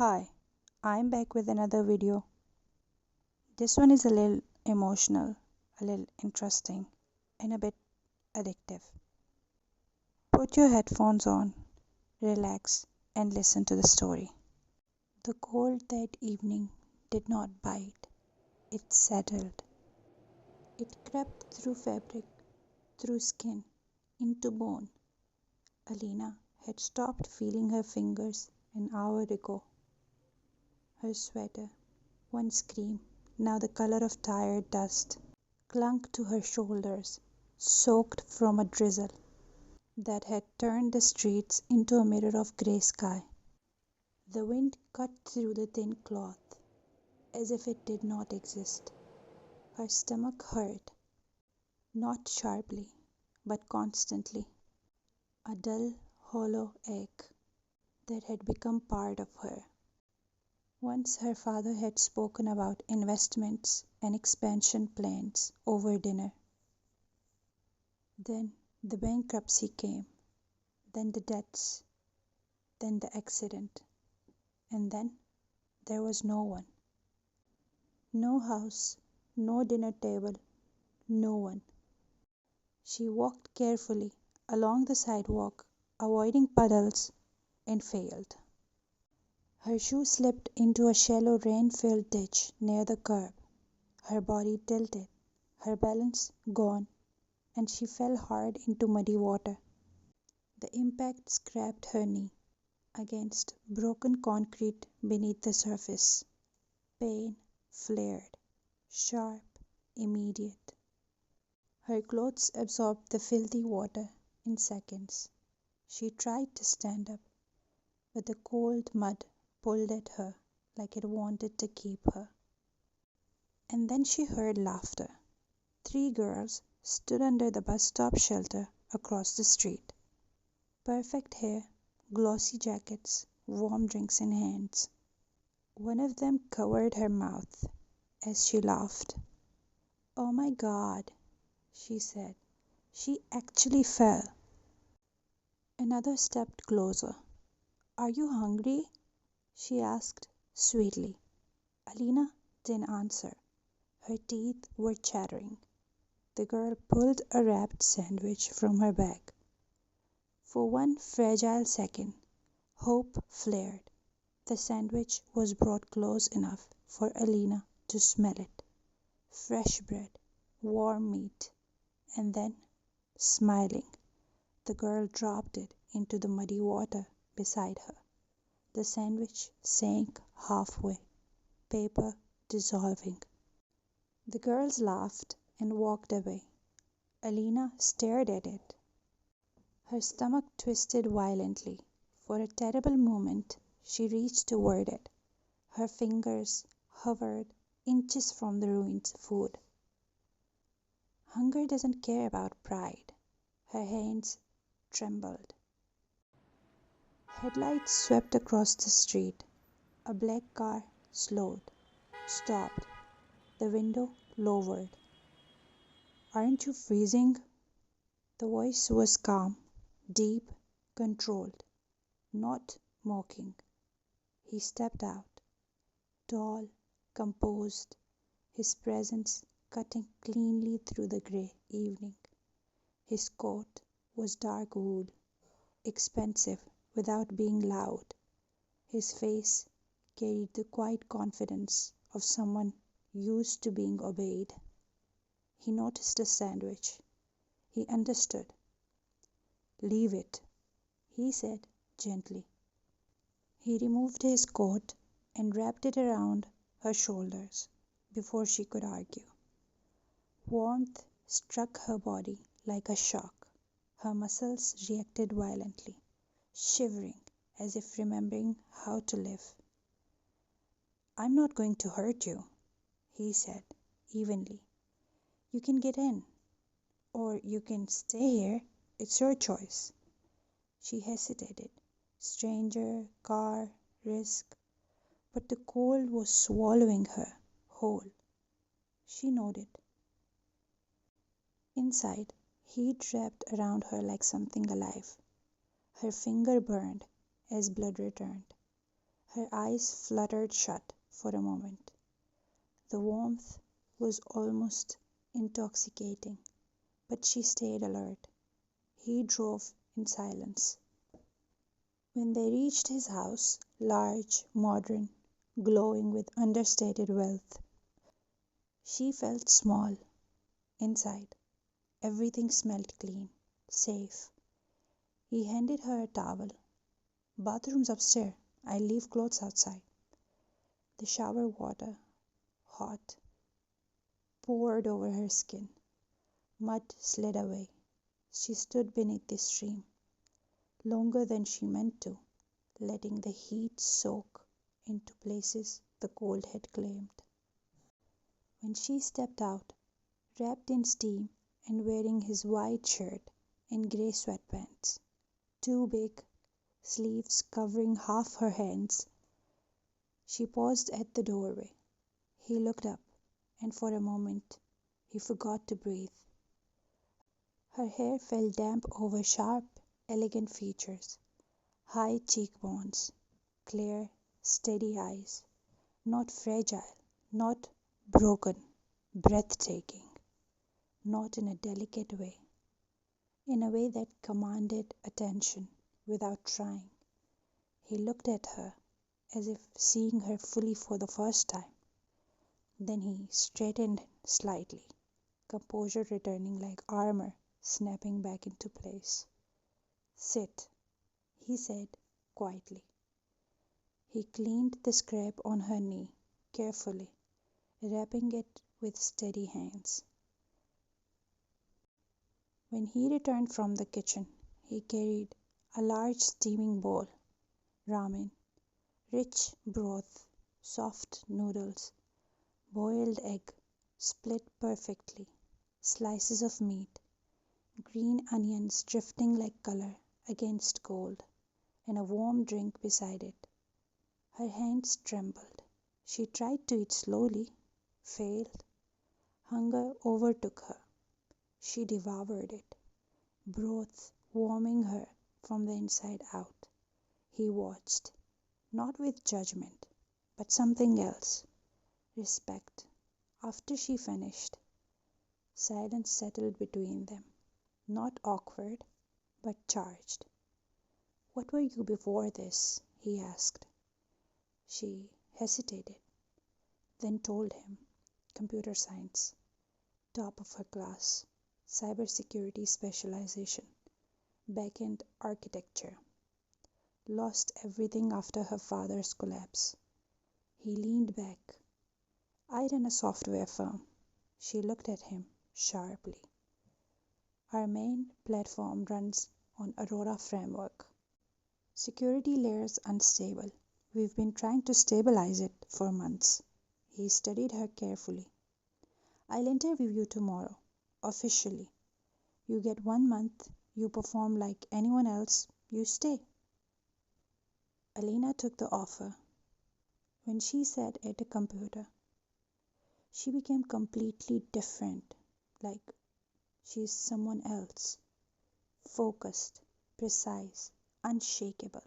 Hi, I'm back with another video. This one is a little emotional, a little interesting, and a bit addictive. Put your headphones on, relax, and listen to the story. The cold that evening did not bite, it settled. It crept through fabric, through skin, into bone. Alina had stopped feeling her fingers an hour ago. Her sweater, once cream, now the color of tired dust, clung to her shoulders, soaked from a drizzle that had turned the streets into a mirror of grey sky. The wind cut through the thin cloth as if it did not exist. Her stomach hurt, not sharply, but constantly, a dull, hollow ache that had become part of her. Once her father had spoken about investments and expansion plans over dinner. Then the bankruptcy came, then the debts, then the accident, and then there was no one. No house, no dinner table, no one. She walked carefully along the sidewalk, avoiding puddles, and failed. Her shoe slipped into a shallow rain-filled ditch near the curb. Her body tilted, her balance gone, and she fell hard into muddy water. The impact scraped her knee against broken concrete beneath the surface. Pain flared, sharp, immediate. Her clothes absorbed the filthy water in seconds. She tried to stand up, but the cold mud pulled at her like it wanted to keep her. And then she heard laughter. 3 girls stood under the bus stop shelter across the street. Perfect hair, glossy jackets, warm drinks in hands. One of them covered her mouth as she laughed. "Oh my God," she said. "She actually fell." Another stepped closer. "Are you hungry?" she asked sweetly. Alina didn't answer. Her teeth were chattering. The girl pulled a wrapped sandwich from her bag. For one fragile second, hope flared. The sandwich was brought close enough for Alina to smell it. Fresh bread, warm meat, and then, smiling, the girl dropped it into the muddy water beside her. The sandwich sank halfway, paper dissolving. The girls laughed and walked away. Alina stared at it. Her stomach twisted violently. For a terrible moment, she reached toward it. Her fingers hovered inches from the ruined food. Hunger doesn't care about pride. Her hands trembled. Headlights swept across the street. A black car slowed, stopped. The window lowered. "Aren't you freezing?" The voice was calm, deep, controlled, not mocking. He stepped out, tall, composed, his presence cutting cleanly through the grey evening. His coat was dark wool, expensive without being loud. His face carried the quiet confidence of someone used to being obeyed. He noticed the sandwich. He understood. "Leave it," he said gently. He removed his coat and wrapped it around her shoulders before she could argue. Warmth struck her body like a shock. Her muscles reacted violently, shivering as if remembering how to live. "I'm not going to hurt you," he said evenly. "You can get in, or you can stay here. It's your choice." She hesitated. Stranger, car, risk. But the cold was swallowing her whole. She nodded. Inside, heat wrapped around her like something alive. Her finger burned as blood returned. Her eyes fluttered shut for a moment. The warmth was almost intoxicating, but she stayed alert. He drove in silence. When they reached his house, large, modern, glowing with understated wealth, she felt small. Inside, everything smelled clean, safe. He handed her a towel. Bathroom's upstairs. I leave clothes outside. The shower water, hot, poured over her skin. Mud slid away. She stood beneath the stream, longer than she meant to, letting the heat soak into places the cold had claimed. When she stepped out, wrapped in steam and wearing his white shirt and grey sweatpants, too big, sleeves covering half her hands, she paused at the doorway. He looked up, and for a moment he forgot to breathe. Her hair fell damp over sharp, elegant features, high cheekbones, clear, steady eyes, not fragile, not broken, breathtaking, not in a delicate way, in a way that commanded attention without trying. He looked at her as if seeing her fully for the first time. Then he straightened slightly, composure returning like armor snapping back into place. "Sit," he said quietly. He cleaned the scrap on her knee carefully, wrapping it with steady hands. When he returned from the kitchen, he carried a large steaming bowl, ramen, rich broth, soft noodles, boiled egg, split perfectly, slices of meat, green onions drifting like color against gold, and a warm drink beside it. Her hands trembled. She tried to eat slowly, failed. Hunger overtook her. She devoured it, broth warming her from the inside out. He watched, not with judgment, but something else, respect. After she finished, silence settled between them, not awkward, but charged. "What were you before this?" he asked. She hesitated, then told him. Computer science, top of her class, cybersecurity specialization, back-end architecture. Lost everything after her father's collapse. He leaned back. "I run a software firm." She looked at him sharply. "Our main platform runs on Aurora framework. Security layer's unstable. We've been trying to stabilize it for months." He studied her carefully. "I'll interview you tomorrow, officially. You get 1 month, you perform like anyone else, you stay." Alina took the offer. When she sat at a computer, she became completely different, like she's someone else. Focused, precise, unshakable.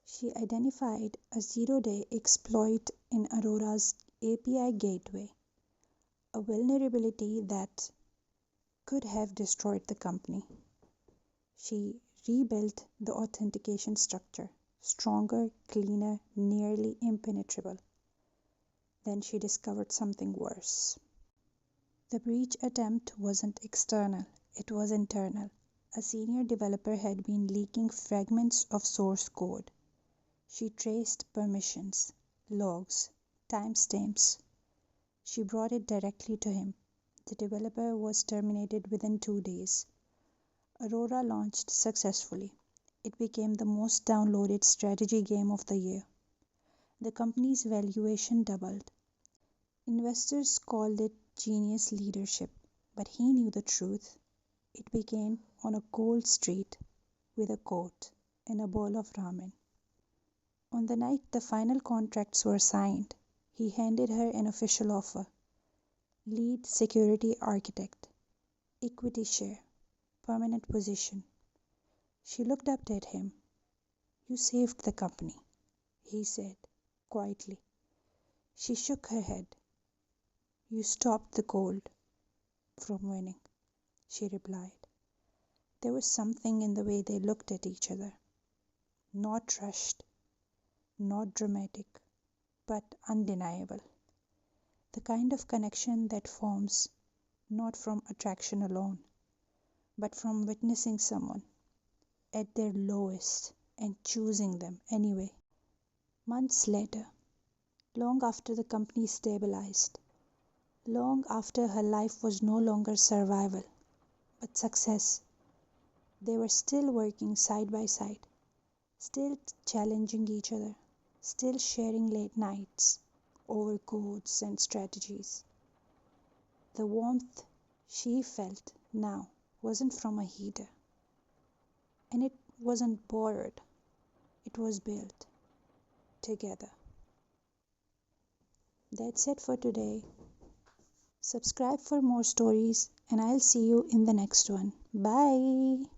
She identified a zero-day exploit in Aurora's API gateway, a vulnerability that could have destroyed the company. She rebuilt the authentication structure, stronger, cleaner, nearly impenetrable. Then she discovered something worse. The breach attempt wasn't external, it was internal. A senior developer had been leaking fragments of source code. She traced permissions, logs, timestamps. She brought it directly to him. The developer was terminated within 2 days. Aurora launched successfully. It became the most downloaded strategy game of the year. The company's valuation doubled. Investors called it genius leadership, but he knew the truth. It began on a cold street with a coat and a bowl of ramen. On the night the final contracts were signed, he handed her an official offer. Lead security architect, equity share, permanent position. She looked up at him. "You saved the company." he said quietly. She shook her head. You stopped the cold from winning, she replied. There was something in the way they looked at each other. Not rushed, not dramatic, but undeniable. The kind of connection that forms not from attraction alone, but from witnessing someone at their lowest and choosing them anyway. Months later, long after the company stabilized, long after her life was no longer survival but success, they were still working side by side, still challenging each other, still sharing late nights over codes and strategies. The warmth she felt now wasn't from a heater, and it wasn't borrowed, it was built together. That's it for today. Subscribe for more stories, and I'll see you in the next one. Bye.